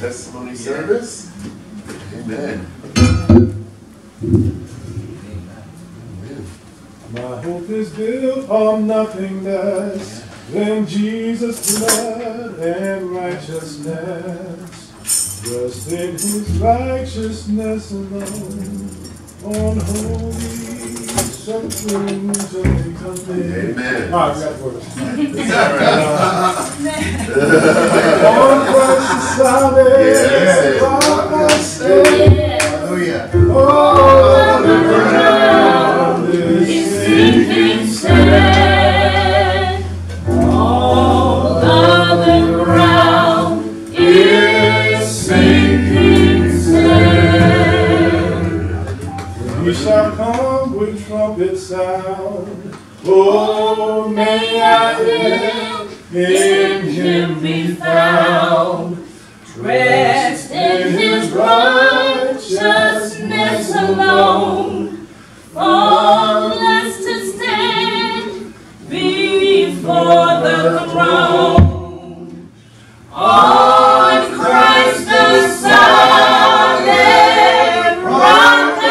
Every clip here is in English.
testimony service. Amen. My hope is built on nothing less than Jesus' blood and righteousness. Just in his righteousness alone, on holy sufferings of victory. Amen. All right, we got words. Is that right? On Christ's salvation, rock I stand. Hallelujah. All around is sinking sand. All other ground is sinking sand. He shall come with trumpet sound. Oh, may I live in him be found. Rest in his righteousness alone. Faultless to stand before the throne. On Christ the solid rock I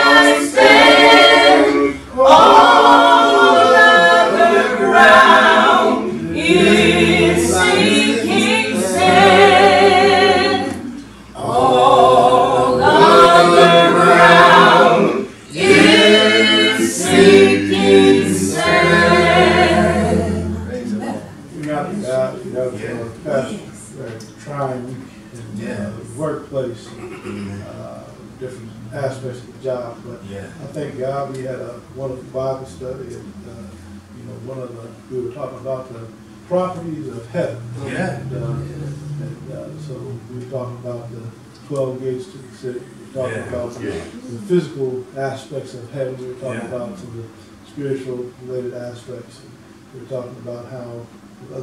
stand. All other ground is sinking sand. All other ground is sinking sand. We got trying in the workplace, different aspects of the job, but I thank God we had a wonderful Bible study, and we were talking about the properties of heaven. So we were talking about the 12 gates to the city. We were talking about the physical aspects of heaven. We were talking about some of the spiritual related aspects. And we were talking about how God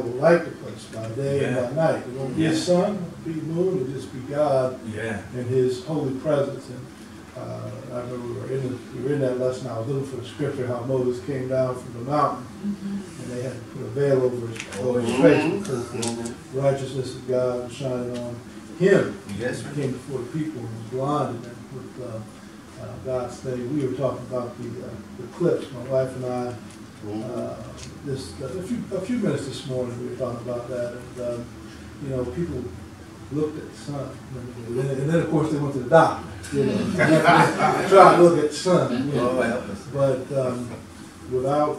will light the place by day and by night. It won't be a sun, it won't be moon, it'll just be God and his holy presence. And I remember we were in that lesson. I was looking for the scripture how Moses came down from the mountain, and they had to put a veil over his face because the righteousness of God was shining on him. Yes, he came before the people and was blinded with God's thing. We were talking about the eclipse. My wife and I, a few minutes this morning, we were talking about that, and people looked at the sun, and then of course they went to the doctor. Try to look at the sun. But without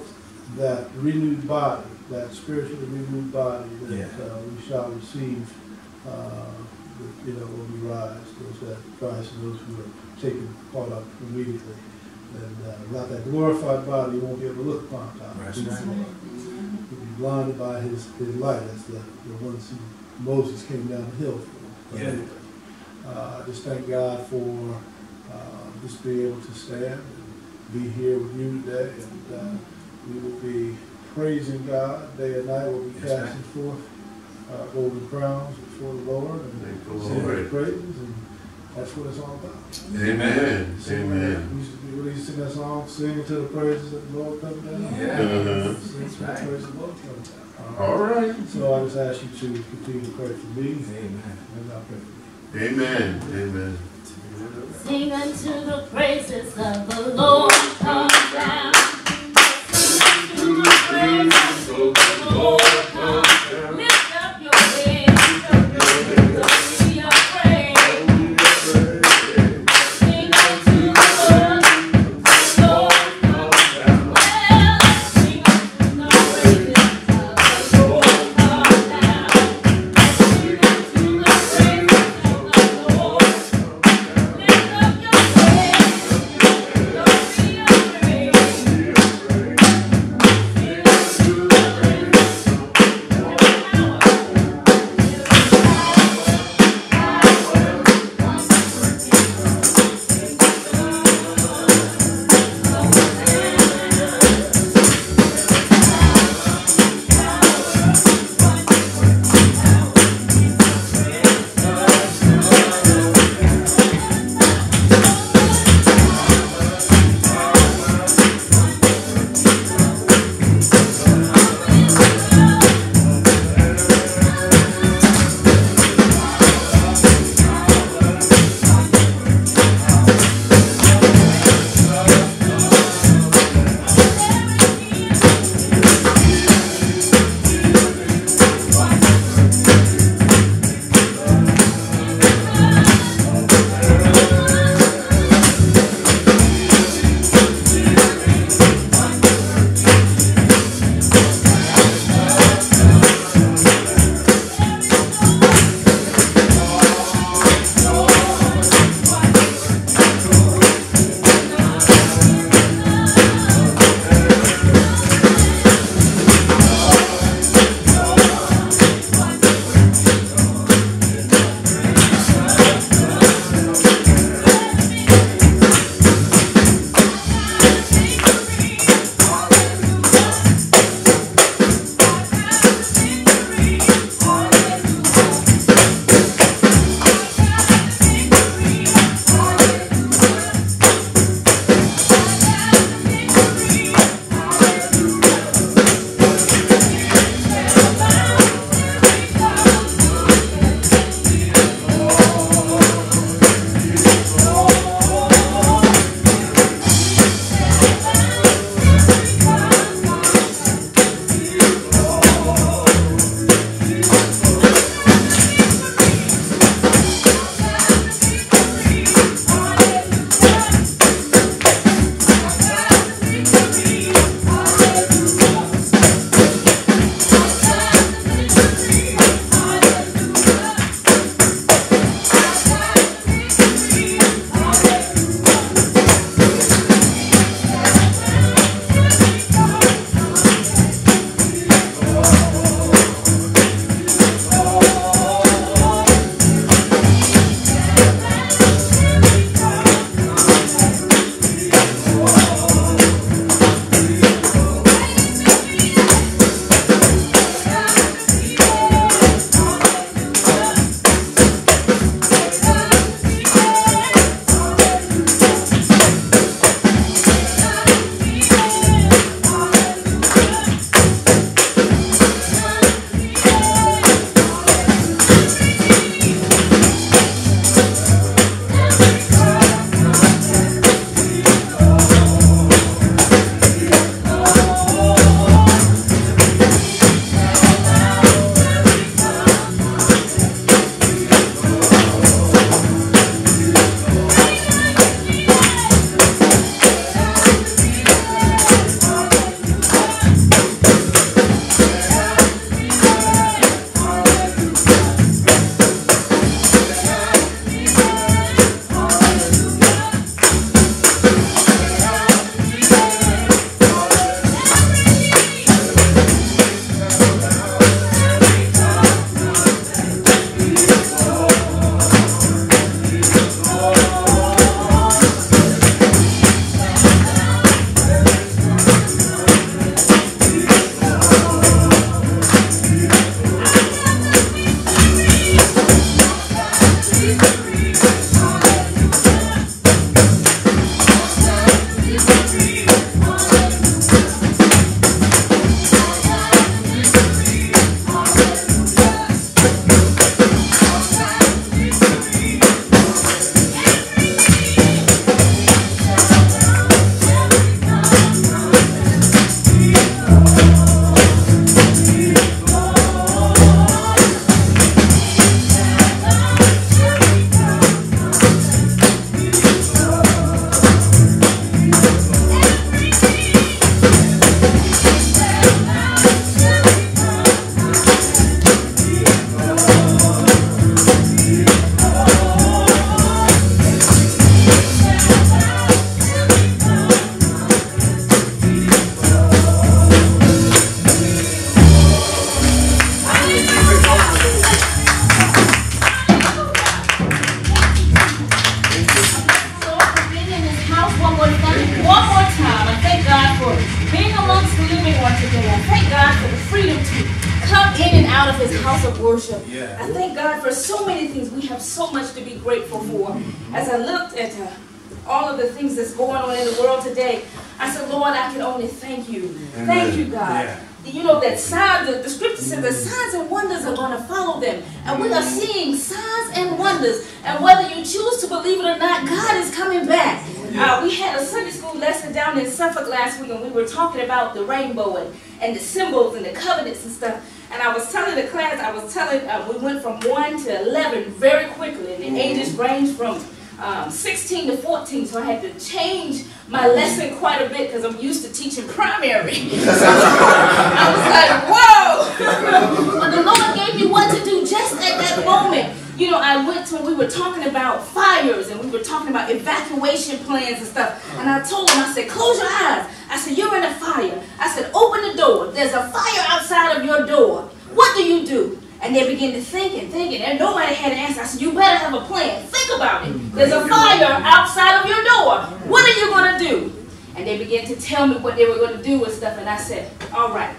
that renewed body, that spiritually renewed body that we shall receive, when we rise, those that Christ and those who are taken caught up immediately. And without that glorified body, you won't be able to look upon God. You'll be blinded by his light. That's the ones who Moses came down the hill for. I just thank God for just being able to stand and be here with you today. And we will be praising God day and night. We'll be casting forth golden crowns before the Lord and singing praises. And that's what it's all about. Amen. Amen. We used to sing that song, singing to the praises that the Lord come down. Sing to the praises of the Lord come down. All right. So I just ask you to continue to pray for me. Amen. And I pray for you. Amen. Amen. Sing unto the praises of the Lord come down. Sing unto the praises of the Lord come down. Lift up your head, lift up your head, sing your praise. Sing unto the Lord come down. Well, sing unto the praises of the Lord come down. Sing unto the praises of the Lord. Lift up your head, don't be His house of worship. Yeah. I thank God for so many things. We have so much to be grateful for. As I looked at all of the things that's going on in the world today, I said, Lord, I can only thank you. Amen. Thank you, God. Yeah. You know that signs, the scripture says that signs and wonders are going to follow them. And we are seeing signs and wonders. And whether you choose to believe it or not, God is coming back. We had a Sunday school lesson down in Suffolk last week, and we were talking about the rainbow and the symbols and the covenants and stuff. And I was telling the class, we went from 1 to 11 very quickly. And the ages range from 16 to 14, so I had to change my lesson quite a bit because I'm used to teaching primary. I was like, whoa! But the Lord gave me what to do just at that moment. You know, I went to, we were talking about fires and we were talking about evacuation plans and stuff. And I told them, I said, close your eyes. I said, you're in a fire. I said, open the door. There's a fire outside of your door. What do you do? And they began to think, and nobody had an answer. I said, you better have a plan. Think about it. There's a fire outside of your door. What are you going to do? And they began to tell me what they were going to do and stuff. And I said, all right.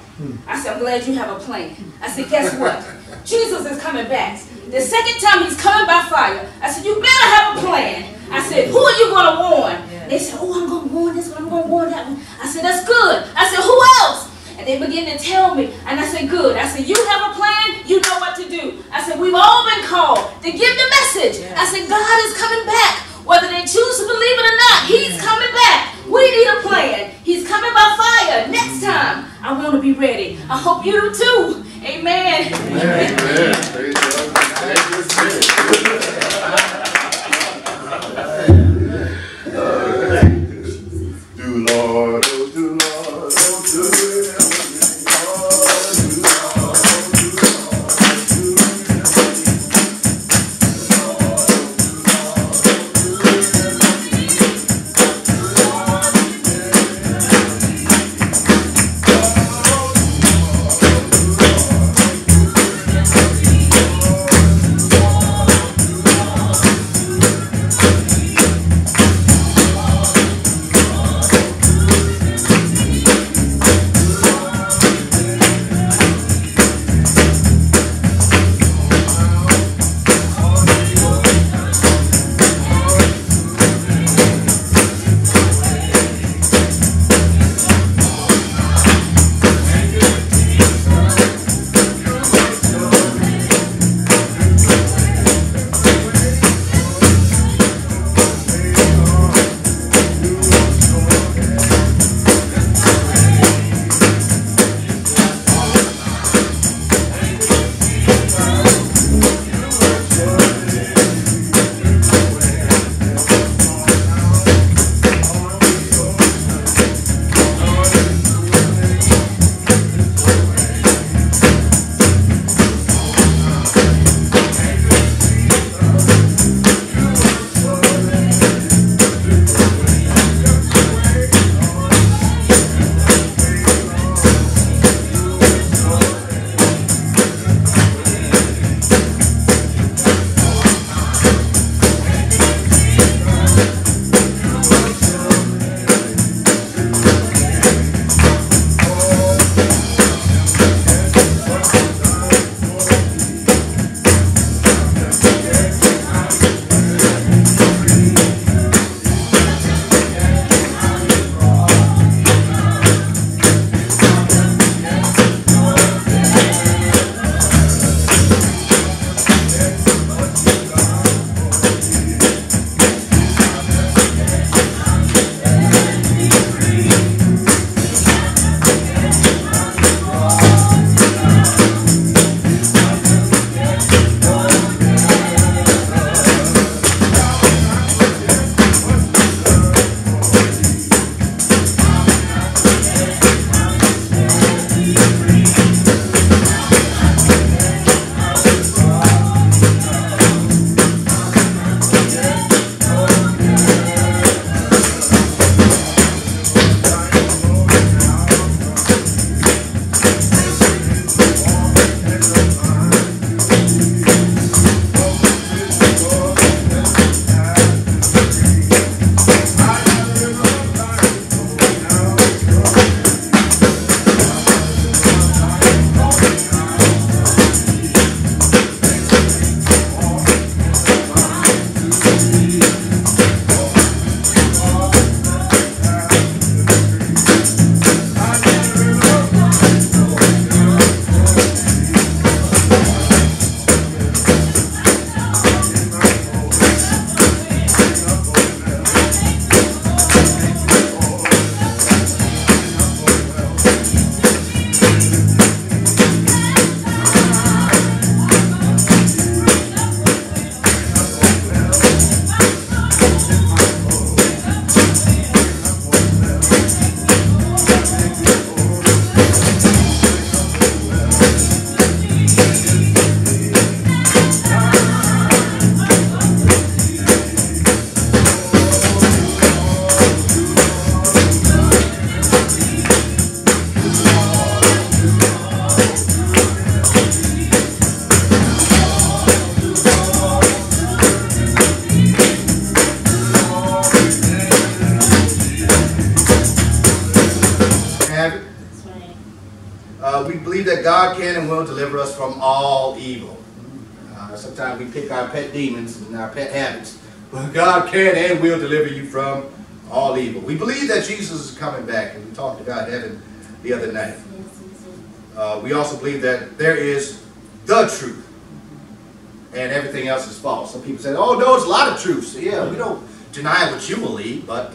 I said, I'm glad you have a plan. I said, guess what? Jesus is coming back. The second time he's coming by fire. I said, you better have a plan. I said, who are you going to warn? They said, oh, I'm going to warn this one. I'm going to warn that one. I said, that's good. I said, who else? And they began to tell me, and I said, good. I said, you have a plan, you know what to do. I said, we've all been called to give the message. I said, God is coming back. Whether they choose to believe it or not, he's coming back. We need a plan. He's coming by fire. Next time, I want to be ready. I hope you do too. Amen. Amen. Praise God. Do Lord, oh do Lord, oh do it. We believe that God can and will deliver us from all evil. Sometimes we pick our pet demons and our pet habits, but God can and will deliver you from all evil. We believe that Jesus is coming back, and we talked about heaven the other night. We also believe that there is the truth, and everything else is false. Some people say, oh no, it's a lot of truths. Yeah, we don't deny what you believe, but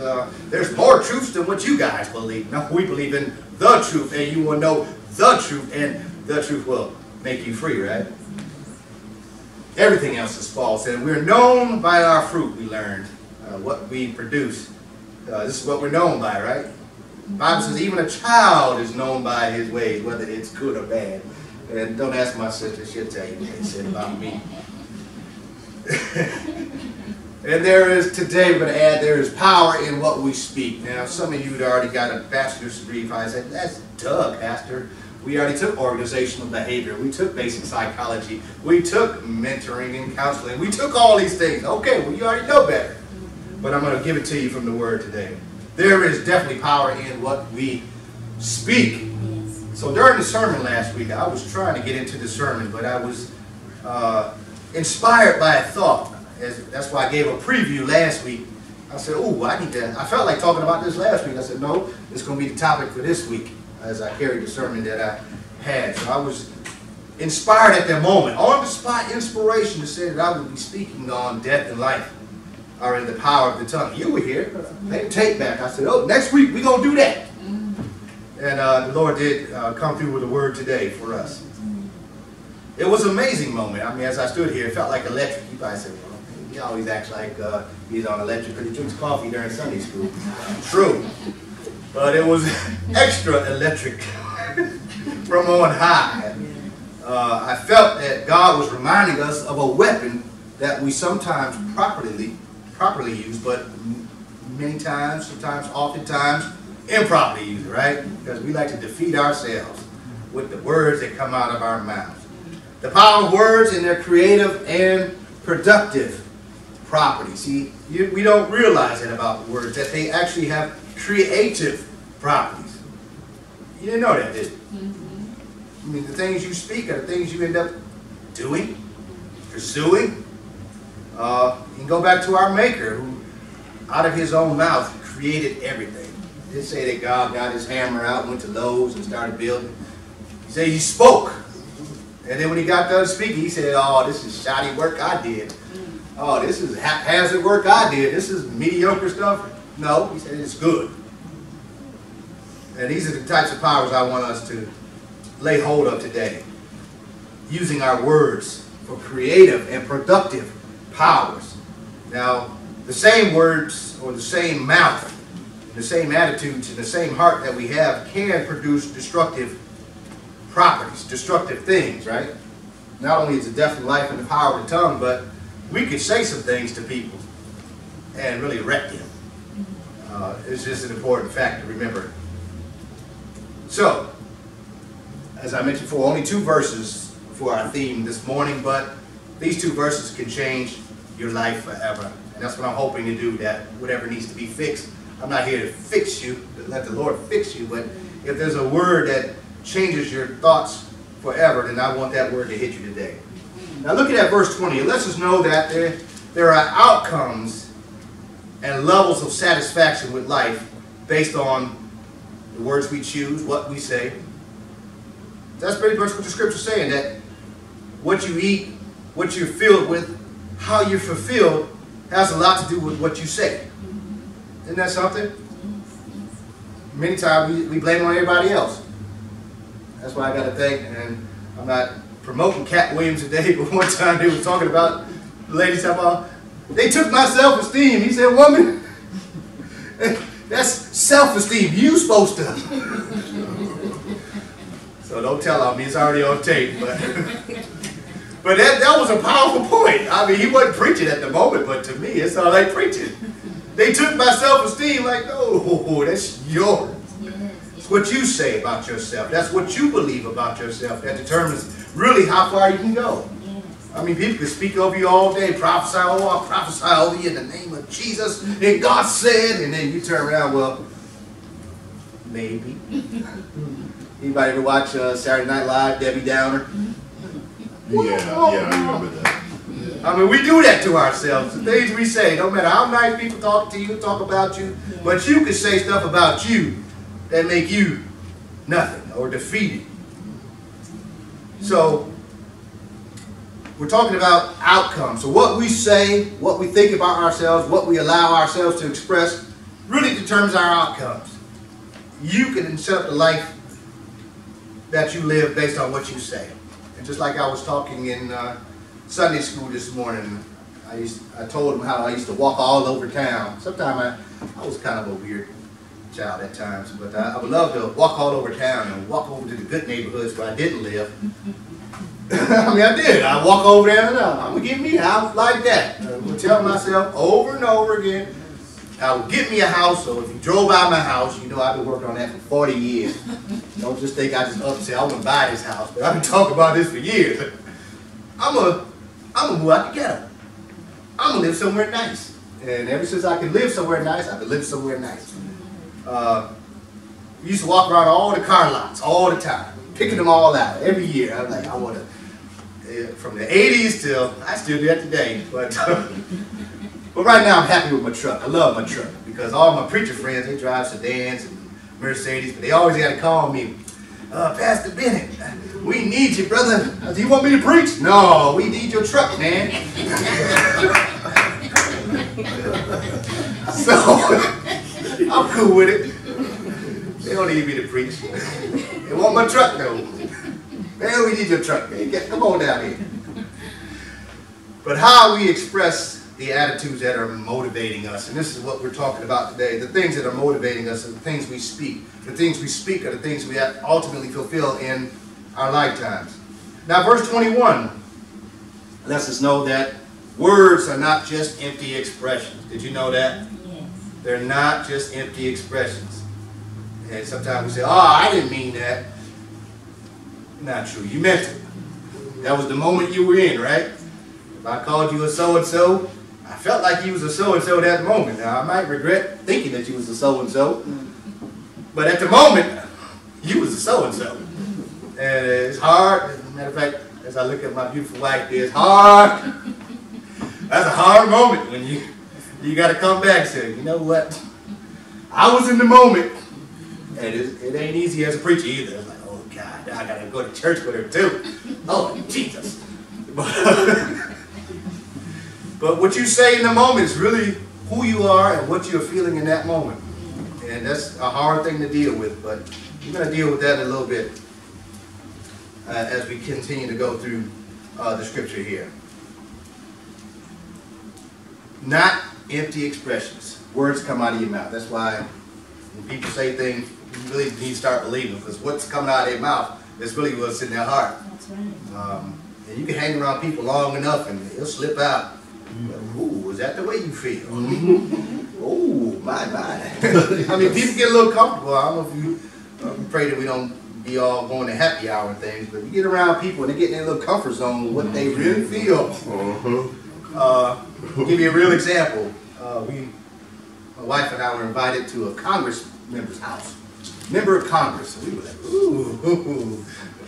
there's more truths than what you guys believe. No, we believe in the truth, and you will know the truth, and the truth will make you free, right? Everything else is false, and we're known by our fruit, we learned. What we produce. This is what we're known by, right? The Bible says even a child is known by his ways, whether it's good or bad. And don't ask my sister, she'll tell you what they said about me. And there is, today we're going to add, there is power in what we speak. Now, some of you had already got a bachelor's degree. I said, that's Doug, Pastor. We already took organizational behavior. We took basic psychology. We took mentoring and counseling. We took all these things. Okay, well, you already know better. But I'm going to give it to you from the Word today. There is definitely power in what we speak. So during the sermon last week, I was trying to get into the sermon, but I was inspired by a thought. That's why I gave a preview last week. I said, oh, I felt like talking about this last week. I said, no, it's going to be the topic for this week, as I carried the sermon that I had. So I was inspired at that moment, on the spot inspiration to say that I would be speaking on death and life, or in the power of the tongue. You were here. Take tape back. I said, oh, next week we're going to do that. And the Lord did come through with a word today for us. It was an amazing moment. I mean, as I stood here, it felt like electric. You probably said, well, he always acts like he's on electric because he drinks coffee during Sunday school. True. But it was extra electric from on high. I felt that God was reminding us of a weapon that we sometimes properly use, but many times, sometimes, oftentimes, improperly use it, right? Because we like to defeat ourselves with the words that come out of our mouths. The power of words and their creative and productive properties. See, we don't realize it about words, that they actually have creative properties. You didn't know that, did you? I mean, the things you speak are the things you end up doing, pursuing. You can go back to our Maker, who out of his own mouth created everything. They say that God got his hammer out, went to Lowe's and started building. He said he spoke. And then when he got done speaking, he said, oh, this is shoddy work I did. Oh, this is haphazard work I did. This is mediocre stuff. No, he said it's good. And these are the types of powers I want us to lay hold of today. Using our words for creative and productive powers. Now, the same words or the same mouth, the same attitudes and the same heart that we have can produce destructive properties, destructive things, right? Not only is it death and life and the power of the tongue, but we could say some things to people and really wreck them. It's just an important fact to remember. So, as I mentioned before, only 2 verses for our theme this morning, but these 2 verses can change your life forever. And that's what I'm hoping to do, that whatever needs to be fixed. I'm not here to fix you, to let the Lord fix you, but if there's a word that changes your thoughts forever, then I want that word to hit you today. Now looking at verse 20, it lets us know that there are outcomes and levels of satisfaction with life based on the words we choose, what we say. That's pretty much what the scripture is saying, that what you eat, what you're filled with, how you're fulfilled has a lot to do with what you say. Isn't that something? Many times we blame it on everybody else. That's why I got to think, and I'm not promoting Cat Williams today, but one time they were talking about, the lady talking about, they took my self-esteem. He said, woman, that's self-esteem. You supposed to. So don't tell on me, it's already on tape. But that was a powerful point. I mean, he wasn't preaching at the moment, but to me, it sounded like preaching. They took my self-esteem like, oh, that's yours. It's what you say about yourself. That's what you believe about yourself. That determines really how far you can go. I mean, people can speak over you all day, prophesy, oh, I'll prophesy over you in the name of Jesus, and God said, and then you turn around, well, maybe. Anybody ever watch Saturday Night Live, Debbie Downer? Yeah, I remember that. I mean, we do that to ourselves. The things we say, no matter how nice people talk to you, talk about you, but you can say stuff about you that make you nothing or defeated. So, we're talking about outcomes. So what we say, what we think about ourselves, what we allow ourselves to express, really determines our outcomes. You can set up the life that you live based on what you say. And just like I was talking in Sunday school this morning, I told them how I used to walk all over town. Sometimes I was kind of a weird child at times, but I would love to walk all over town and walk over to the good neighborhoods where I didn't live. I mean, I did. I walk over there and I'm going to get me a house like that. I would tell myself over and over again, I would get me a house. So if you drove by my house, you know I've been working on that for 40 years. Don't just think I just up and say, I want to buy this house. But I've been talking about this for years. I'm going to move out the ghetto. I'm going to live somewhere nice. And ever since I can live somewhere nice, I've been living somewhere nice. We used to walk around all the car lots all the time, picking them all out every year. I was like, I want to. From the 80s till, I still do that today, but right now I'm happy with my truck. I love my truck because all my preacher friends, they drive sedans and Mercedes, but they always got to call me, Pastor Bennett, we need you, brother. Do you want me to preach? No, we need your truck, man. So, I'm cool with it. They don't need me to preach. They want my truck though. Man, we need your truck, man. Come on down here. But how we express the attitudes that are motivating us, and this is what we're talking about today, the things that are motivating us are the things we speak. The things we speak are the things we ultimately fulfill in our lifetimes. Now, verse 21 lets us know that words are not just empty expressions. Did you know that? Yes. They're not just empty expressions. And sometimes we say, oh, I didn't mean that. Not true. You meant it. That was the moment you were in, right? If I called you a so-and-so, I felt like you was a so-and-so at that moment. Now, I might regret thinking that you was a so-and-so, but at the moment, you was a so-and-so. And it's hard. As a matter of fact, as I look at my beautiful wife, it's hard. That's a hard moment when you got to come back and say, you know what? I was in the moment, and it ain't easy as a preacher either. It's like, oh God, now I got to go to church with her too. Oh, Jesus. But what you say in the moment is really who you are and what you're feeling in that moment. And that's a hard thing to deal with, but we're going to deal with that in a little bit as we continue to go through the scripture here. Not empty expressions. Words come out of your mouth. That's why when people say things, you really need to start believing, because what's coming out of their mouth is really what's in their heart. That's right. And you can hang around people long enough and it'll slip out. Ooh, is that the way you feel? Oh, my. I mean, people get a little comfortable. I don't know if you pray that we don't be all going to happy hour and things, but you get around people and they get in their little comfort zone with what they really feel. I'll give you a real example. My wife and I were invited to a Congress member's house. Member of Congress. And we were like, ooh,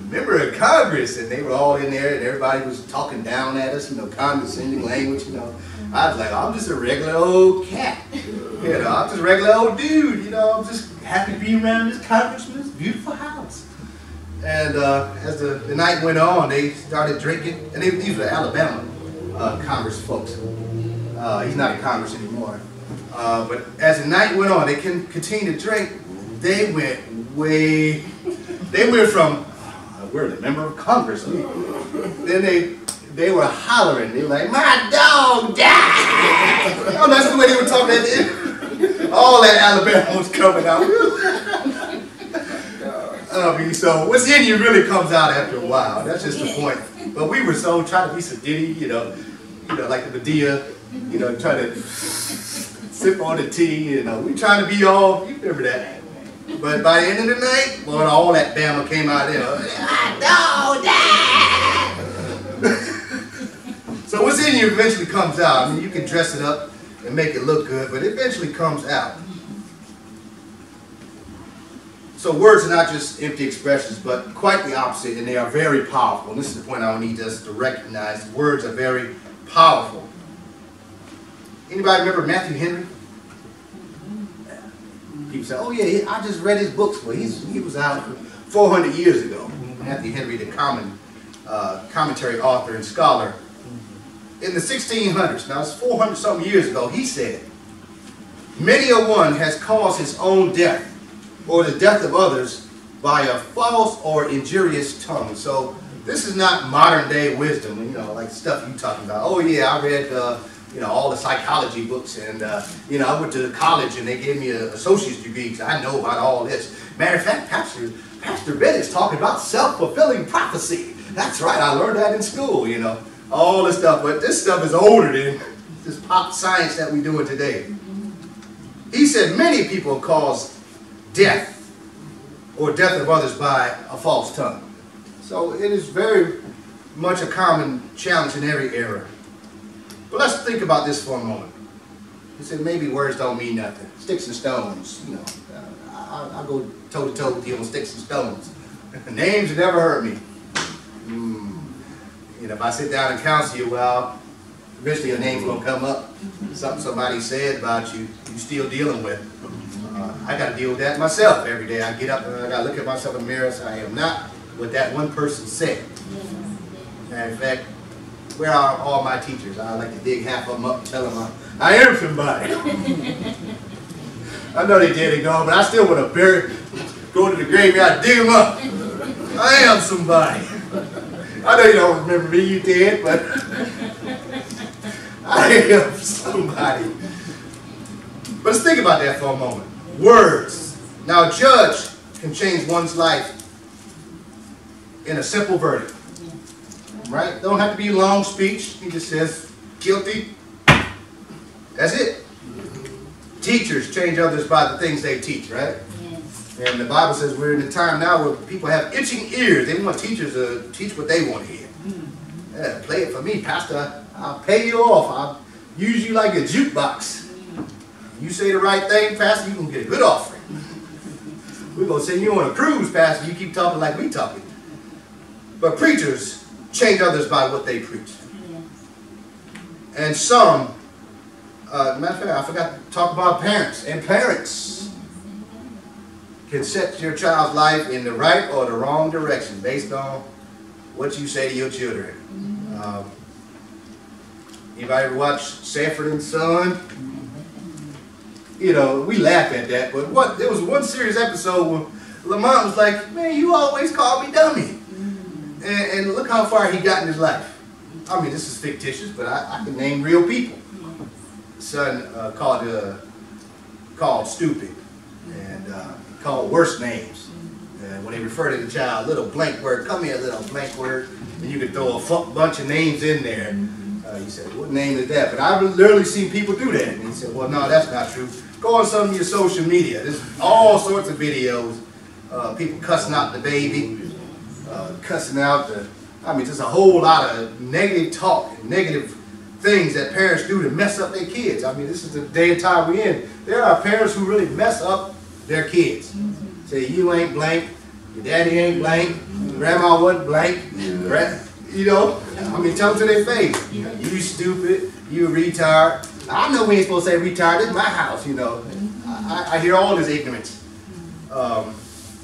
member of Congress. And they were all in there and everybody was talking down at us, condescending language, I was like, I'm just a regular old cat. I'm just a regular old dude. I'm just happy to be around this congressman's beautiful house. And as the night went on, they started drinking. And these were Alabama Congress folks. He's not in Congress anymore. But as the night went on, they continued to drink. They went from, we're the member of Congress. Then they were hollering. They were like, my dog died. That's the way they were talking. All that Alabama was coming out. So what's in you really comes out after a while. That's just the point. But we were so trying to be sedity, like the Medea, trying to sip on the tea, we trying to be all, you remember that. But by the end of the night, well, all that Bama came out there. So what's in you eventually comes out. I mean, you can dress it up and make it look good, but it eventually comes out. So words are not just empty expressions, but quite the opposite, and they are very powerful. And this is the point I need us to recognize. Words are very powerful. Anybody remember Matthew Henry? People say, oh yeah, I just read his books. Well, he was out 400 years ago. Matthew Henry, the commentary author and scholar. In the 1600s, now it's 400-something years ago, he said, many a one has caused his own death or the death of others by a false or injurious tongue. So this is not modern day wisdom, you know, like stuff you talking about. Oh yeah, I read you know, all the psychology books, and you know, I went to college and they gave me an associate's degree, so I know about all this. Matter of fact, Pastor Bennett's talking about self-fulfilling prophecy. That's right, I learned that in school, you know, all this stuff. But this stuff is older than this pop science that we're doing today. He said many people cause death or death of others by a false tongue. So it is very much a common challenge in every era. But let's think about this for a moment. He said maybe words don't mean nothing. Sticks and stones, you know. I'll go toe-to-toe with you on sticks and stones. Names have never hurt me. You know, if I sit down and counsel you, well, eventually your name's going to come up. Something somebody said about you, you're still dealing with. I got to deal with that myself every day. I get up and I got to look at myself in the mirror and say, I am not what that one person said. And in fact, where are all my teachers? I like to dig half of them up and tell them I am somebody. I know they dead and gone, but I still want to go to the graveyard, dig them up. I am somebody. I know you don't remember me, you did, but I am somebody. But let's think about that for a moment. Words. Now a judge can change one's life in a simple verdict. Right? Don't have to be a long speech. He just says, guilty. That's it. Teachers change others by the things they teach, right? Yes. And the Bible says we're in a time now where people have itching ears. They want teachers to teach what they want to hear. Yeah, play it for me, Pastor. I'll pay you off. I'll use you like a jukebox. You say the right thing, Pastor, you're going to get a good offering. We're going to send you on a cruise, Pastor. You keep talking like we talking. But preachers change others by what they preach. And some, matter of fact, I forgot to talk about parents. And parents can set your child's life in the right or the wrong direction based on what you say to your children. Anybody ever watch Sanford and Son? You know, we laugh at that, but there was one serious episode where Lamont was like, man, you always call me dummy. And look how far he got in his life. I mean, this is fictitious, but I can name real people. Son called stupid, and called worse names. And when they refer to the child, little blank word, come here, little blank word, and you could throw a bunch of names in there. He said, what name is that? But I've literally seen people do that. And he said, well, no, that's not true. Go on some of your social media. There's all sorts of videos. People cussing out the baby, cussing out the, I mean, just a whole lot of negative talk and negative things that parents do to mess up their kids. I mean, this is the day and time we're in. There are parents who really mess up their kids. Say, you ain't blank, your daddy ain't blank, grandma wasn't blank, you know, I mean, tell them to their face. You stupid, you retard. I know we ain't supposed to say retard, this is my house, you know. I hear all this ignorance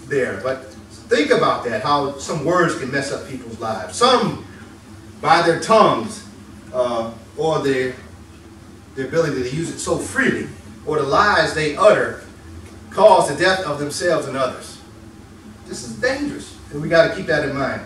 there. But think about that, how some words can mess up people's lives. Some, by their tongues, or their ability to use it so freely, or the lies they utter, cause the death of themselves and others. This is dangerous, and we got to keep that in mind.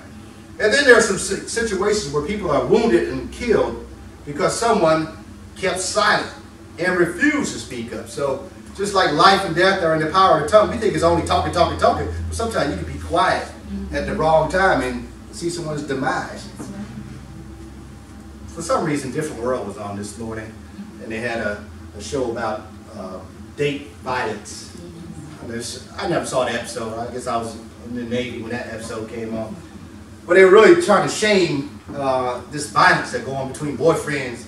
And then there are some situations where people are wounded and killed because someone kept silent and refused to speak up. So just like life and death are in the power of the tongue, we think it's only talking, talking, talking. But sometimes you can be quiet at the wrong time and see someone's demise. For some reason, Different World was on this morning, and they had a show about date violence. I never saw the episode. I guess I was in the Navy when that episode came on. But they were really trying to shame this violence that go on between boyfriends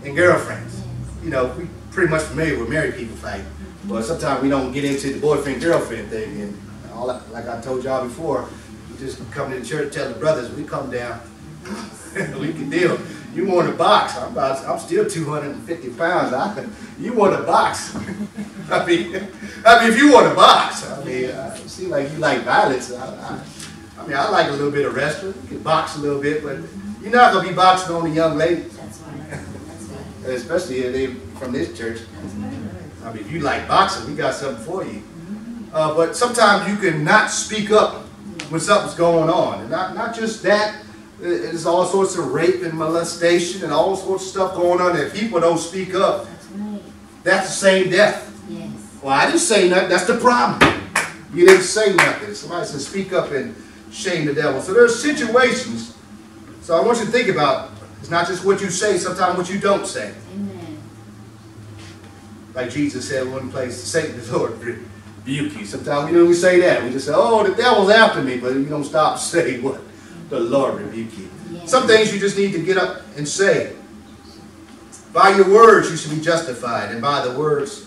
and girlfriends. You know, we're pretty much familiar with married people fighting, but sometimes we don't get into the boyfriend-girlfriend thing. And Like I told y'all before, we just come to the church, tell the brothers, we come down, we can deal. You want a box? I'm still 250 pounds. You want a box? I mean, if you want a box, it seems like you like violence. I like a little bit of wrestling. You can box a little bit, but you're not gonna be boxing on a young lady. That's right. That's right. Especially if they from this church. If you like boxing, we got something for you. But sometimes you can not speak up when something's going on, and not just that. There's all sorts of rape and molestation and all sorts of stuff going on. If people don't speak up, that's the same death. Yes. Well, I didn't say nothing. That's the problem. You didn't say nothing. Somebody said speak up and shame the devil. So there's situations. So I want you to think about, it's not just what you say, sometimes what you don't say. Amen. Like Jesus said in one place, Satan is Lord, rebuke you. Sometimes we say that. We just say, oh, the devil's after me, but you don't stop saying what? The Lord rebuke you. Yes. Some things you just need to get up and say. By your words you should be justified, and by the words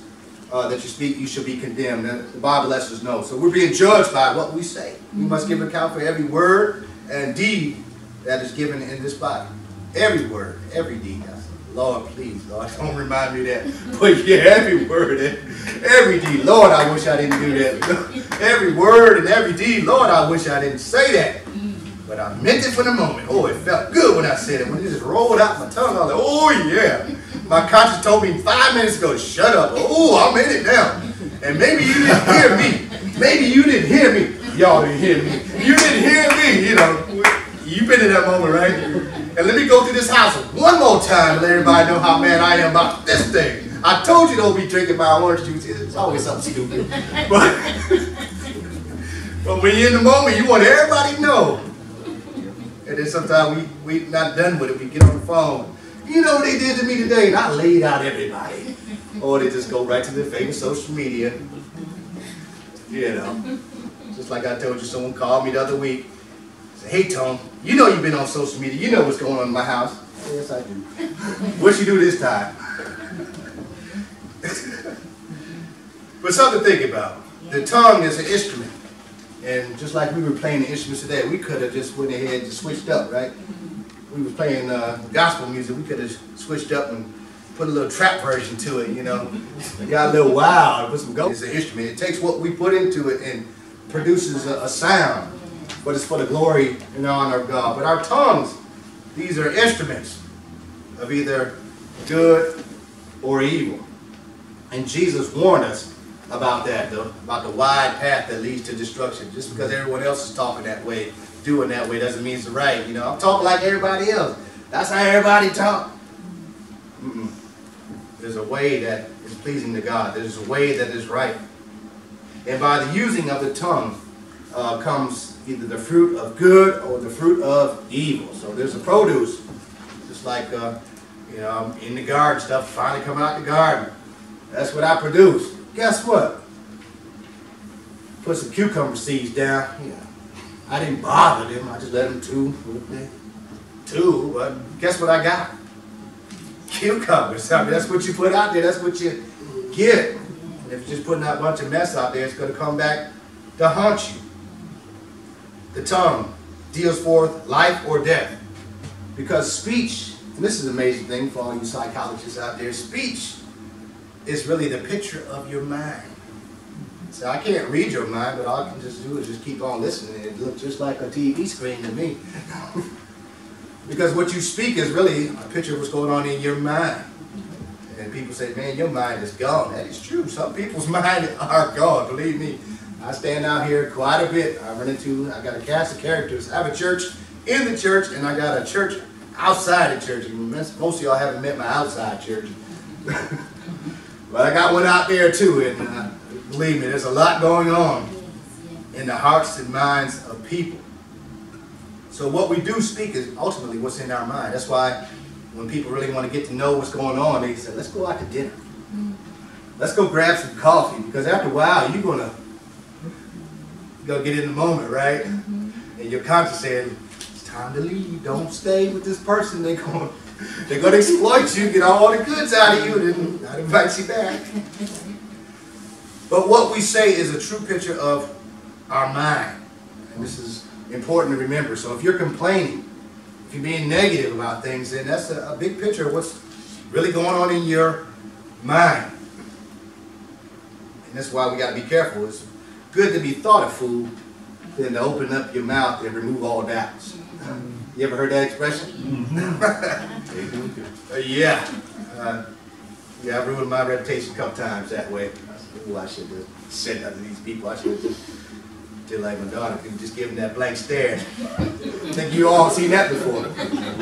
that you speak you should be condemned. And the Bible lets us know. So we're being judged by what we say. We must give account for every word and deed that is given in this body. Every word, every deed. Lord, please, Lord, don't remind me of that. But yeah, every word and every deed. Lord, I wish I didn't do that. Every word and every deed. Lord, I wish I didn't say that. But I meant it for the moment. Oh, it felt good when I said it. When it just rolled out my tongue, I was like, oh yeah. My conscience told me 5 minutes ago, shut up. Oh, I'm in it now. And maybe you didn't hear me. Maybe you didn't hear me. Y'all didn't hear me. You didn't hear me, you know. You've been in that moment, right? And let me go through this house one more time and let everybody know how mad I am about this thing. I told you don't be drinking my orange juice. It's always something stupid. But when you're in the moment, you want everybody to know. And then sometimes we not done with it. We get on the phone. You know what they did to me today? And I laid out everybody. Or they just go right to their favorite social media. You know. Just like I told you, someone called me the other week. Said, hey Tom, you know you've been on social media. You know what's going on in my house. Yes, I do. What you do this time? But something to think about. The tongue is an instrument. And just like we were playing the instruments today, we could have just went ahead and switched up, right? We were playing gospel music. We could have switched up and put a little trap version to it, you know. Got a little wild, put some gold. It's an instrument. It takes what we put into it and produces a sound. But it's for the glory and honor of God. But our tongues, these are instruments of either good or evil. And Jesus warned us about that, though, about the wide path that leads to destruction. Just because everyone else is talking that way, doing that way, doesn't mean it's right. You know, I'm talking like everybody else. That's how everybody talk. There's a way that is pleasing to God. There's a way that is right. And by the using of the tongue comes either the fruit of good or the fruit of evil. So there's a produce, just like you know, in the garden, stuff finally coming out the garden. That's what I produce. Guess what? Put some cucumber seeds down. Yeah. I didn't bother them. I just let them two. But guess what I got? Cucumbers. I mean, that's what you put out there. That's what you get. And if you're just putting out a bunch of mess out there, it's going to come back to haunt you. The tongue deals forth life or death. Because speech, and this is an amazing thing for all you psychologists out there, speech is really the picture of your mind. So I can't read your mind, but all I can just do is just keep on listening. It looks just like a TV screen to me. Because what you speak is really a picture of what's going on in your mind. And people say, man, your mind is gone. That is true. Some people's mind are gone, believe me. I stand out here quite a bit. I got a cast of characters. I have a church in the church, and I got a church outside the church. Most of y'all haven't met my outside church. But I got one out there too, and believe me, there's a lot going on in the hearts and minds of people. So what we do speak is ultimately what's in our mind. That's why when people really want to get to know what's going on, they say, let's go out to dinner. Let's go grab some coffee, because after a while, you're going to get in the moment, right? And your conscience saying, it's time to leave. Don't stay with this person. They're going to exploit you, get all the goods out of you, and not invite you back. But what we say is a true picture of our mind. And this is important to remember. So if you're complaining, if you're being negative about things, then that's a big picture of what's really going on in your mind. And that's why we got to be careful. It's good to be thought a fool than to open up your mouth and remove all doubts. You ever heard that expression? Yeah. Yeah, I ruined my reputation a couple times that way. I said, oh, I should have said that to these people. I should have just did like my daughter, could just give them that blank stare. I think you all seen that before.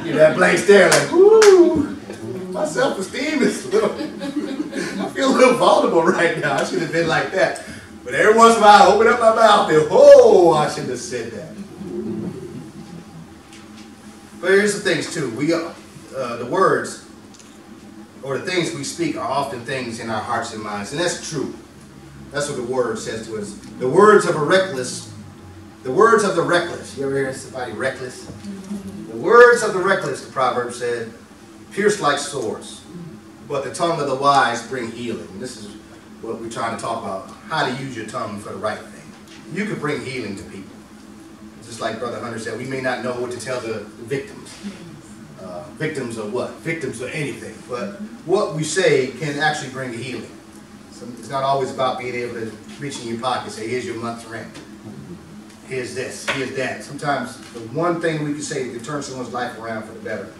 Give that blank stare like, whoo, my self-esteem is a little, I feel a little vulnerable right now. I should have been like that. But every once in a while I open up my mouth and, oh, I should have said that. But here's the things too. The words or the things we speak are often things in our hearts and minds, and that's true. That's what the word says to us. The words of the reckless. You ever hear somebody reckless? The words of the reckless, the Proverbs said, pierce like swords, but the tongue of the wise bring healing. And this is what we're trying to talk about, how to use your tongue for the right thing. You can bring healing to people. Just like Brother Hunter said, we may not know what to tell the victims. Victims of what? Victims of anything. But what we say can actually bring healing. So it's not always about being able to reach in your pocket and say, here's your month's rent. Here's this, here's that. Sometimes the one thing we can say can turn someone's life around for the better.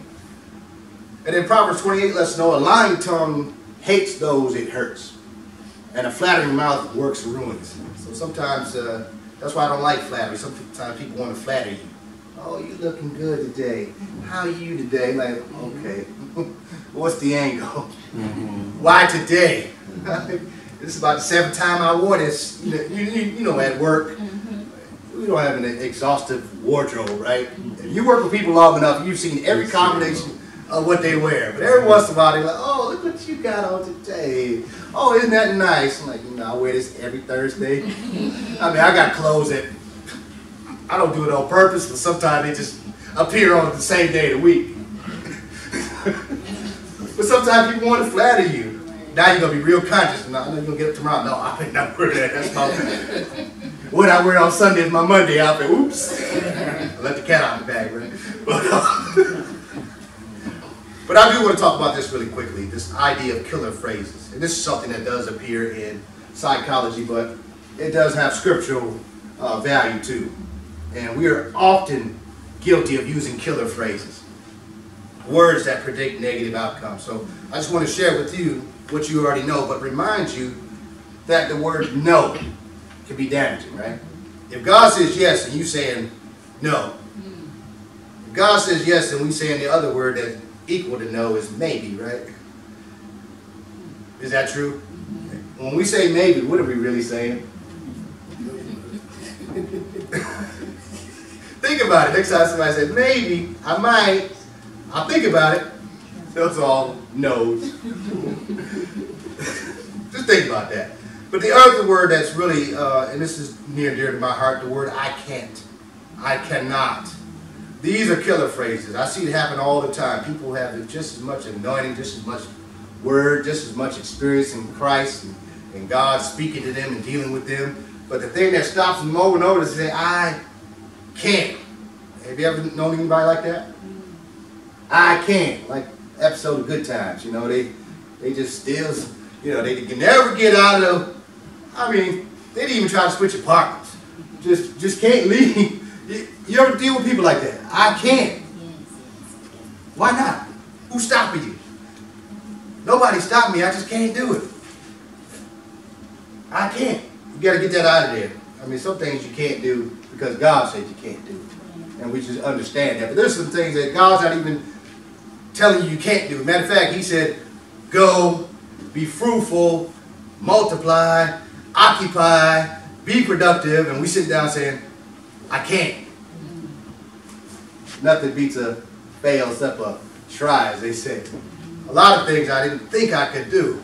And in Proverbs 28 lets us know a lying tongue hates those it hurts, and a flattering mouth works ruins. So sometimes, that's why I don't like flattery. Sometimes people want to flatter you. Oh, you looking good today. How are you today? Like, okay, what's the angle? Why today? This is about the 7th time I wore this. You know, at work, we don't have an exhaustive wardrobe, right? If you work with people long enough, you've seen every combination of what they wear. But every once in a while, they're like, oh, look what you got on today. Oh, isn't that nice? I'm like, you know, I wear this every Thursday. I mean, I got clothes that I don't do it on purpose, but sometimes they just appear on the same day of the week. But sometimes people want to flatter you. Now you're going to be real conscious. No, I know you're going to get up tomorrow. No, I would not wear that. That's my what I wear on Sunday is my Monday outfit. Oops. I let the cat out of the bag, right? But I do want to talk about this really quickly, this idea of killer phrases. And this is something that does appear in psychology, but it does have scriptural value too. And we are often guilty of using killer phrases, words that predict negative outcomes. So I just want to share with you what you already know, but remind you that the word no can be damaging, right? If God says yes and you saying no, if God says yes and we saying the other word that's equal to no is maybe, right? Is that true? When we say maybe, what are we really saying? Think about it. Next time somebody says maybe, I might, I'll think about it. That's all no's. Just think about that. But the other word that's really, and this is near and dear to my heart, the word I can't, I cannot. These are killer phrases. I see it happen all the time. People have just as much anointing, just as much word, just as much experience in Christ and God speaking to them and dealing with them. But the thing that stops them over and over is to say, I can't. Have you ever known anybody like that? I can't. Like episode of Good Times, you know, they just still, you know, they can never get out of, I mean, they didn't even try to switch apartments. Just can't leave. You ever deal with people like that? I can't. Why not? Who's stopping you? Nobody stopped me. I just can't do it. I can't. You got to get that out of there. I mean, some things you can't do because God said you can't do. And we just understand that. But there's some things that God's not even telling you can't do. Matter of fact, He said, go, be fruitful, multiply, occupy, be productive. And we sit down saying, I can't. Nothing beats a fail except a try, as they say. A lot of things I didn't think I could do.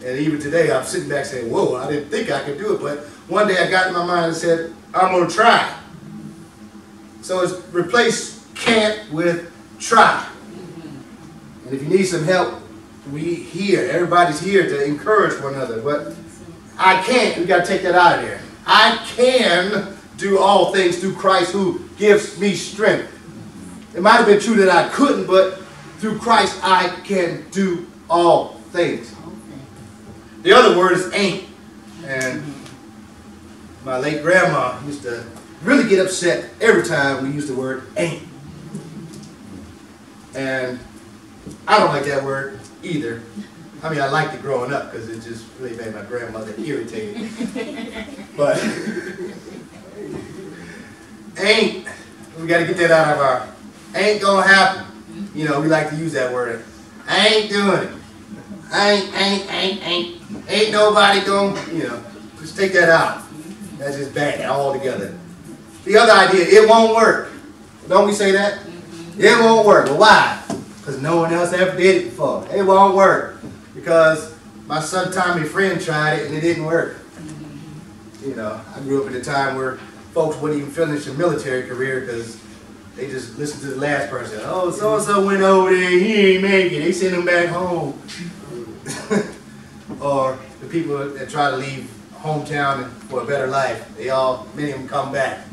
And even today, I'm sitting back saying, whoa, I didn't think I could do it. But one day I got in my mind and said, I'm going to try. So it's replace can't with try. And if you need some help, we here. Everybody's here to encourage one another. But I can't. We got to take that out of there. I can do all things through Christ who gives me strength. It might have been true that I couldn't, but through Christ I can do all things. The other word is ain't. And my late grandma used to really get upset every time we used the word ain't. And I don't like that word either. I mean, I liked it growing up because it just really made my grandmother irritated. But ain't, we got to get that out of our, ain't gonna happen. You know, we like to use that word. I ain't doing it. Ain't nobody gonna, you know, just take that out. That's just bad altogether. The other idea, it won't work. Don't we say that? It won't work. Well, why? Because no one else ever did it before. It won't work. Because my son Tommy friend tried it and it didn't work. You know, I grew up at a time where folks wouldn't even finish a military career because they just listened to the last person. Oh, so-and-so went over there, he ain't make it. They sent him back home. Or the people that try to leave hometown for a better life, many of them come back.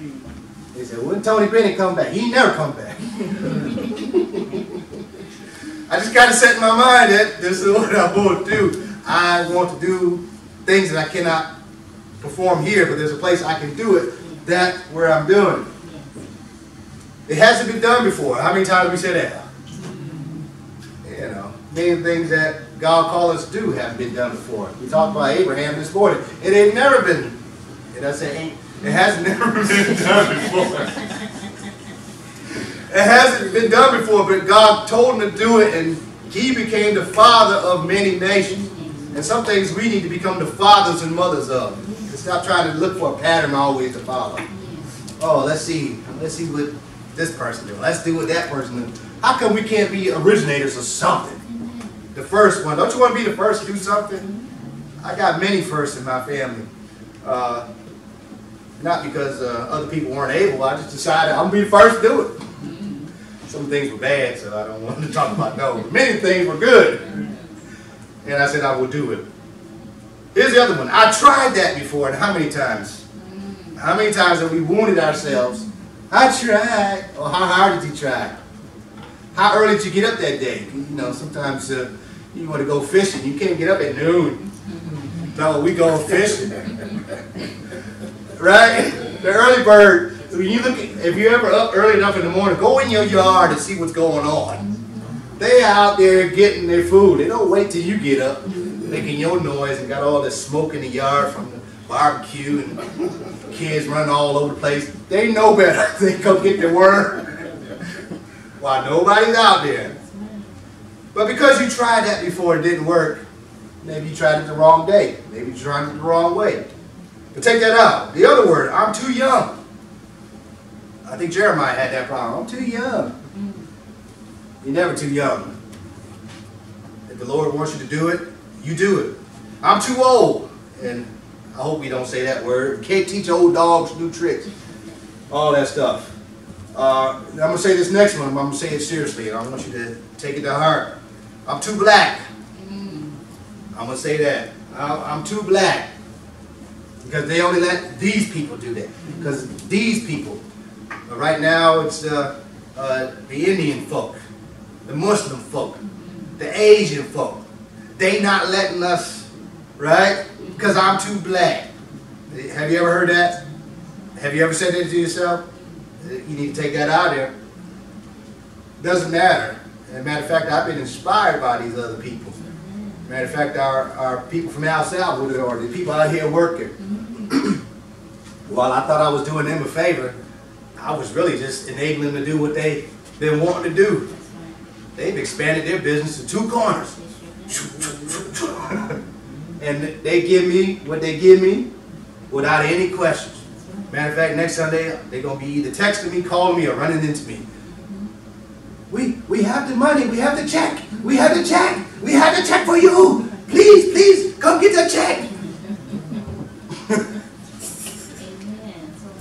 They said, when Tony Bennett come back? He never come back. I just kind of set in my mind that this is what I want to do. I want to do things that I cannot perform here, but there's a place I can do it. That's where I'm doing it. It hasn't been done before. How many times have we said that? You know, many things that God called us to do haven't been done before. We talked about Abraham this morning. It ain't never been, and I say ain't, it has never been done before. It hasn't been done before, but God told him to do it, and he became the father of many nations. And some things we need to become the fathers and mothers of. And stop trying to look for a pattern always to follow. Oh, let's see what this person did. Let's do what that person did. How come we can't be originators of something? The first one. Don't you want to be the first to do something? I got many firsts in my family. Not because other people weren't able. I just decided I'm going to be the first to do it. Some things were bad, so I don't want to talk about those. But many things were good. And I said I will do it. Here's the other one. I tried that before, and how many times? How many times have we wounded ourselves? I tried. Or how hard did you try? How early did you get up that day? You know, sometimes you want to go fishing. You can't get up at noon. No, we go fishing. Right? The early bird. When you look, if you're ever up early enough in the morning, go in your yard and see what's going on. They out there getting their food. They don't wait till you get up, making your noise and got all this smoke in the yard from the barbecue and kids running all over the place. They know better. They go get their worm while nobody's out there. But because you tried that before it didn't work, maybe you tried it the wrong day. Maybe you tried it the wrong way. But take that out. The other word, I'm too young. I think Jeremiah had that problem. I'm too young. You're never too young. If the Lord wants you to do it, you do it. I'm too old. And I hope we don't say that word. Can't teach old dogs new tricks. All that stuff. I'm going to say this next one, but I'm going to say it seriously. And I want you to take it to heart. I'm too black. I'm going to say that. I'm too black. Because they only let these people do that. Because these people. Right now it's the Indian folk, the Muslim folk, the Asian folk. They not letting us, right? Because I'm too black. Have you ever heard that? Have you ever said that to yourself? You need to take that out there. Doesn't matter. As a matter of fact, I've been inspired by these other people. Matter of fact, our people from El Salvador, or the people out here working. While I thought I was doing them a favor, I was really just enabling them to do what they've been wanting to do. They've expanded their business to 2 corners. And they give me what they give me without any questions. Matter of fact, next Sunday, they're going to be either texting me, calling me, or running into me. We have the money. We have the check. We have the check. We have the check for you. Please, come get the check.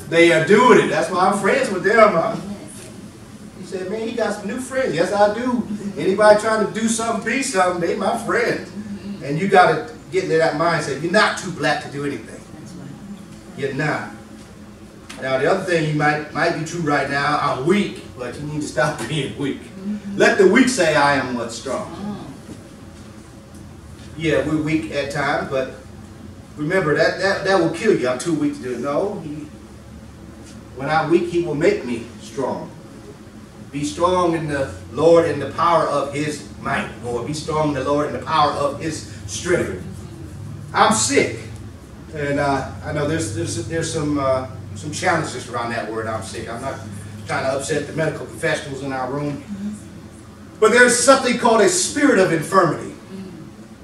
They are doing it. That's why I'm friends with them. He said, man, he got some new friends. Yes, I do. Anybody trying to do something, be something, they my friend. And you got to get into that mindset. You're not too black to do anything. you're not. Now, the other thing you might be true right now, I'm weak, but you need to stop being weak. Let the weak say, I am what's strong. Yeah, we're weak at times, but remember, that will kill you. I'm too weak to do it. No, when I'm weak, he will make me strong. Be strong in the Lord and the power of his might. Or be strong in the Lord and the power of his strength. I'm sick. And I know there's some challenges around that word, I'm sick. I'm not trying to upset the medical professionals in our room. But there's something called a spirit of infirmity.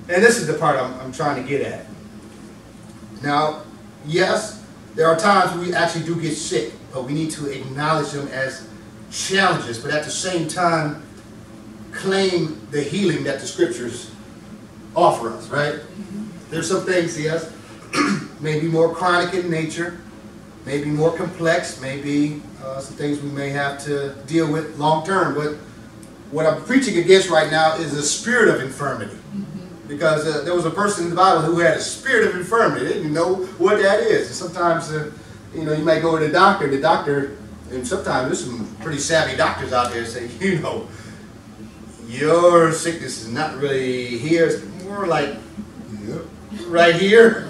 And this is the part I'm trying to get at. Now, yes, there are times we actually do get sick, but we need to acknowledge them as challenges, but at the same time, claim the healing that the scriptures offer us, right? There's some things, yes, maybe more chronic in nature, maybe more complex, maybe some things we may have to deal with long term, but what I'm preaching against right now is the spirit of infirmity. Because there was a person in the Bible who had a spirit of infirmity. They didn't know what that is. And sometimes, you know, you might go to the doctor, and sometimes there's some pretty savvy doctors out there say, you know, your sickness is not really here. It's more like right here.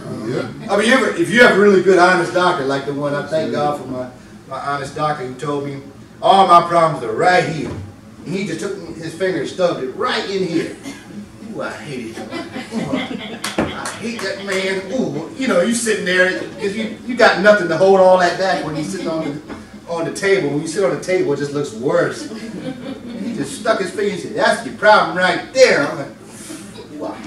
I mean, if you have a really good, honest doctor, like the one, I thank God for my honest doctor who told me all my problems are right here. And he just took his finger and stubbed it right in here. Ooh, I hate it. I hate that man. Ooh, you know, you sitting there, because you got nothing to hold all that back when you sit on the table. When you sit on the table, it just looks worse. He just stuck his finger and said, that's your problem right there. I'm like, wow.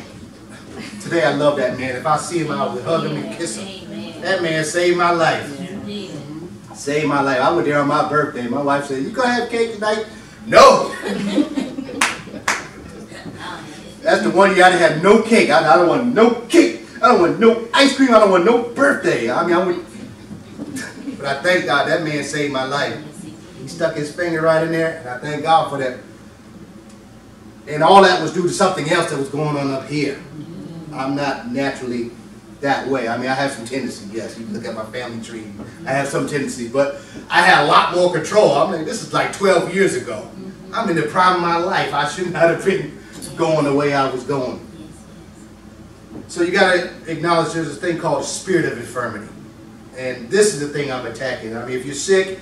Today I love that man. If I see him, I would hug him and kiss him. That man saved my life. Saved my life. I went there on my birthday. My wife said, you gonna have cake tonight? No. That's the one year I didn't have no cake. I don't want no cake. I don't want no ice cream. I don't want no birthday. I mean, but I thank God that man saved my life. He stuck his finger right in there, and I thank God for that. And all that was due to something else that was going on up here. I'm not naturally that way. I mean, I have some tendencies, yes. You can look at my family tree. I have some tendencies, but I had a lot more control. I mean, this is like 12 years ago. I'm in the prime of my life. I should not have been going the way I was going. So you got to acknowledge there's a thing called the spirit of infirmity. And this is the thing I'm attacking. I mean, if you're sick,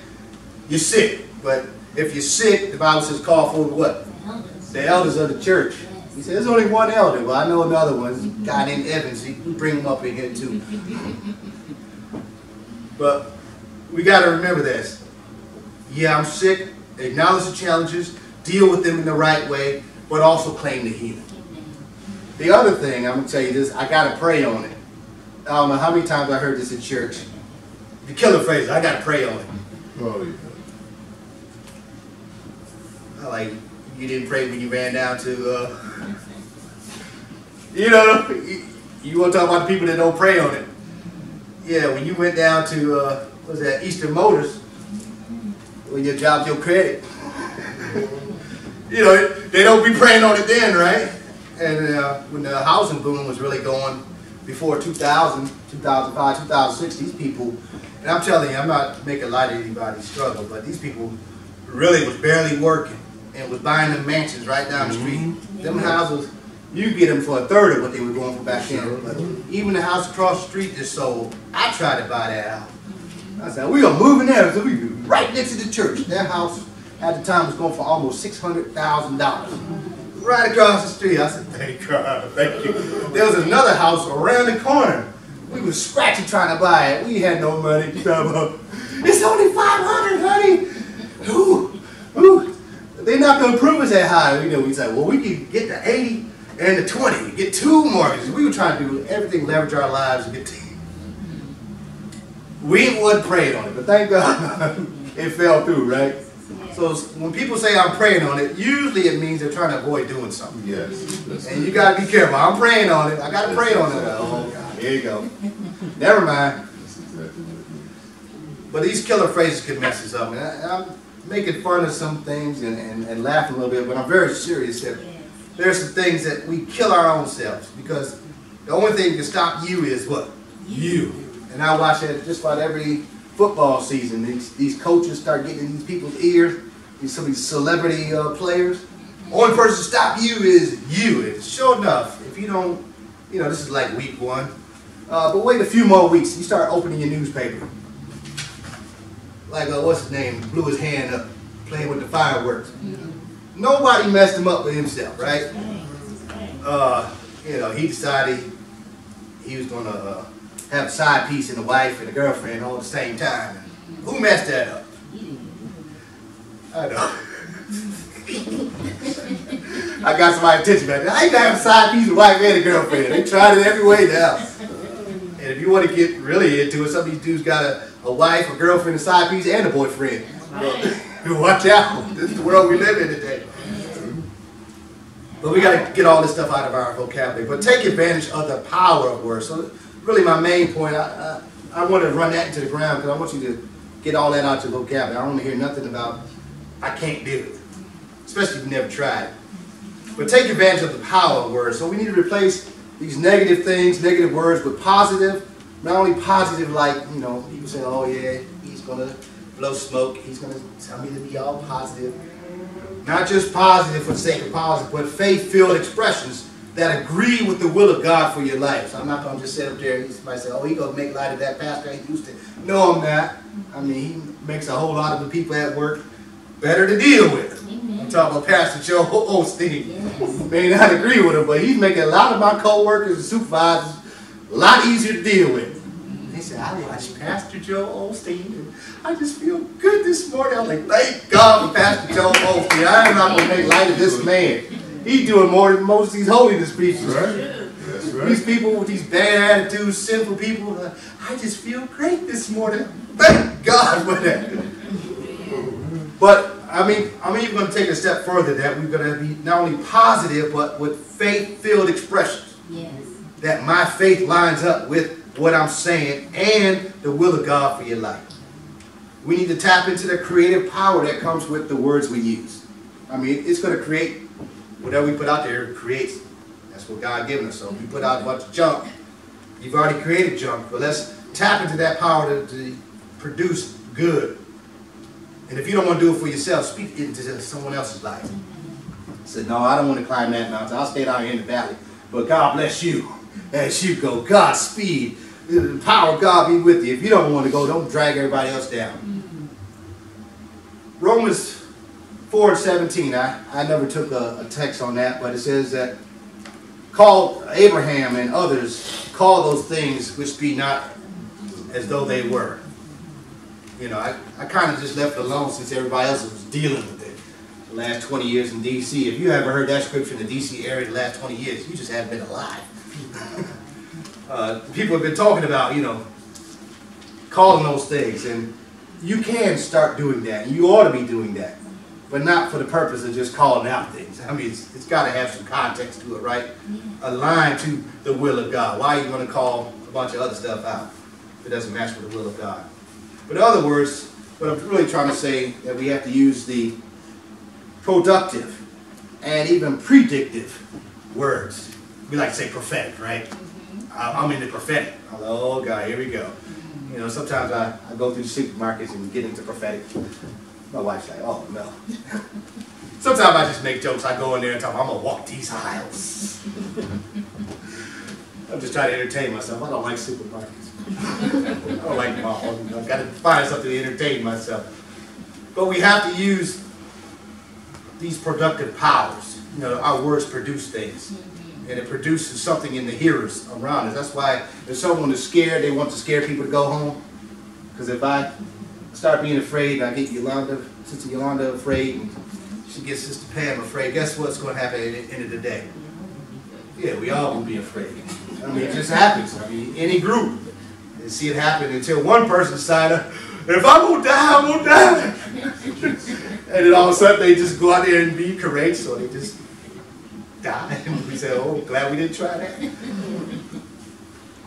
you're sick. But if you're sick, the Bible says call for what? The elders of the church. He says there's only one elder. Well, I know another one. A guy named Evans. He bring him up in here too. But we got to remember this. Yeah, I'm sick. Acknowledge the challenges. Deal with them in the right way. But also claim the healing. The other thing, I'm going to tell you this, I got to pray on it. I don't know how many times I heard this in church. The killer phrase, I got to pray on it. Oh, yeah. Like, you didn't pray when you ran down to, you know, you want to talk about the people that don't pray on it. Yeah, when you went down to, what was that, Eastern Motors, when your job's your credit. You know, they don't be praying on it then, right? And when the housing boom was really going before 2000, 2005, 2006, these people, and I'm telling you, I'm not making light of anybody's struggle, but these people really was barely working and was buying them mansions right down the street. Them houses, you get them for a third of what they were going for back then. But even the house across the street just sold. I tried to buy that house. I said, we're going to move in there. So we right next to the church. That house at the time was going for almost $600,000. Right across the street. I said, thank God, thank you. There was another house around the corner. We were scratching trying to buy it. We had no money. It's only $500, honey. Ooh, ooh. They're not going to prove us that high. You know, we said, well, we can get the 80 and the 20. Get 2 mortgages. We were trying to do everything, leverage our lives, and get to. We wasn't praying on it, but thank God it fell through, right? So when people say I'm praying on it, usually it means they're trying to avoid doing something. Yes. And you got to be careful. I'm praying on it. I got to pray on it. Oh, God. Here you go. Never mind. But these killer phrases can mess us up. And I'm making fun of some things and laughing a little bit, but I'm very serious that there are some things that we kill our own selves, because the only thing that can stop you is what? You. And I watch that just about every football season. These coaches start getting in these people's ears, some of these celebrity players. Only person to stop you is you. And sure enough, if you don't, this is like week 1. But wait a few more weeks, you start opening your newspaper. Like, what's his name? Blew his hand up, playing with the fireworks. Nobody messed him up with himself, right? He decided he was going to have a side piece and a wife and a girlfriend all at the same time. Who messed that up? I know. I got somebody's attention back there. I ain't got to have a side piece, a wife, and a girlfriend. They tried it every way now. And if you want to get really into it, some of these dudes got a wife, a girlfriend, a side piece, and a boyfriend. Watch out. This is the world we live in today. But we got to get all this stuff out of our vocabulary. But take advantage of the power of words. So really my main point, I want to run that into the ground because I want you to get all that out your vocabulary. I don't want to hear nothing about, I can't do it. Especially if you've never tried it. But take advantage of the power of words. So we need to replace these negative things, negative words with positive. Not only positive like, people say, oh yeah, he's going to blow smoke. He's going to tell me to be all positive. Not just positive for the sake of positive, but faith-filled expressions that agree with the will of God for your life. So I'm not going to just sit up there and somebody say, oh, he's going to make light of that pastor he used to. No, I'm not. I mean, he makes a whole lot of the people at work better to deal with. I'm talking about Pastor Joe Osteen. Yes. May not agree with him, but he's making a lot of my co-workers and supervisors a lot easier to deal with. They said, I watched Pastor Joe Osteen and I just feel good this morning. I'm like, thank God for Pastor Joe Osteen. I am not going to make light of this man. He's doing more than most of these holiness preachers. Right. That's right. These people with these bad attitudes, sinful people, I just feel great this morning. Thank God for that. But I'm even going to take a step further that we're going to be not only positive, but with faith-filled expressions. Yes. That my faith lines up with what I'm saying and the will of God for your life. We need to tap into the creative power that comes with the words we use. I mean, it's going to create whatever we put out there, it creates. That's what God given us. So if you put out a bunch of junk, you've already created junk. But let's tap into that power to produce good. And if you don't want to do it for yourself, speak into someone else's life. Say, no, I don't want to climb that mountain. I'll stay down here in the valley. But God bless you as you go. Godspeed. The power of God be with you. If you don't want to go, don't drag everybody else down. Romans 4:17. I never took a text on that, but it says that call Abraham and others, call those things which be not as though they were. I kind of just left it alone since everybody else was dealing with it the last 20 years in D.C. If you haven't heard that scripture in the D.C. area the last 20 years, you just haven't been alive. People have been talking about, calling those things. And you can start doing that. You ought to be doing that. But not for the purpose of just calling out things. I mean, it's got to have some context to it, right? Aligned to the will of God. Why are you going to call a bunch of other stuff out if it doesn't match with the will of God? But in other words, what I'm really trying to say that we have to use the productive and even predictive words. We like to say prophetic, right? I'm in the prophetic. I'm like, oh God, here we go. Sometimes I go through the supermarkets and get into prophetic. My wife's like, oh no. Sometimes I just make jokes. I go in there and talk, I'm going to walk these aisles. I'm just trying to entertain myself. I don't like supermarkets. I don't like malls. I've got to find something to entertain myself. But we have to use these productive powers. Our words produce things. And it produces something in the hearers around us. That's why if someone is scared, they want to scare people to go home. Because if I start being afraid, I get Sister Yolanda afraid, and she gets Sister Pam afraid, guess what's going to happen at the end of the day? Yeah, we all will be afraid. I mean, it just happens. I mean, any group. You see it happen until one person decided, if I'm going to die, I'm going to die. And then all of a sudden they just go out there and be courageous, or they just die. And we say, oh, glad we didn't try that.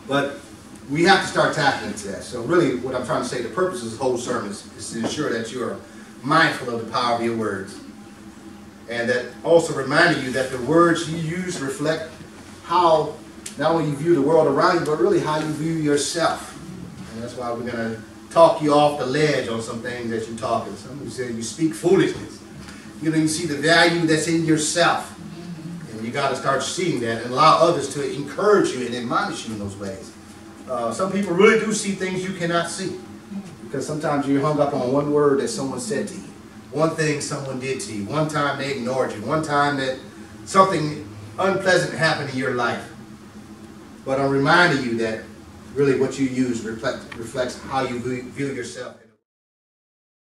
But we have to start tapping into that. So really what I'm trying to say, the purpose of this whole sermon is to ensure that you are mindful of the power of your words. And that also reminding you that the words you use reflect how not only you view the world around you, but really how you view yourself. And that's why we're going to talk you off the ledge on some things that you're talking. Some of you say you speak foolishness. You know, you see the value that's in yourself. And you got to start seeing that and allow others to encourage you and admonish you in those ways. Some people really do see things you cannot see. Because sometimes you're hung up on one word that someone said to you. One thing someone did to you. One time they ignored you. One time that something unpleasant happened in your life. But I'm reminding you that really what you use reflects how you view yourself.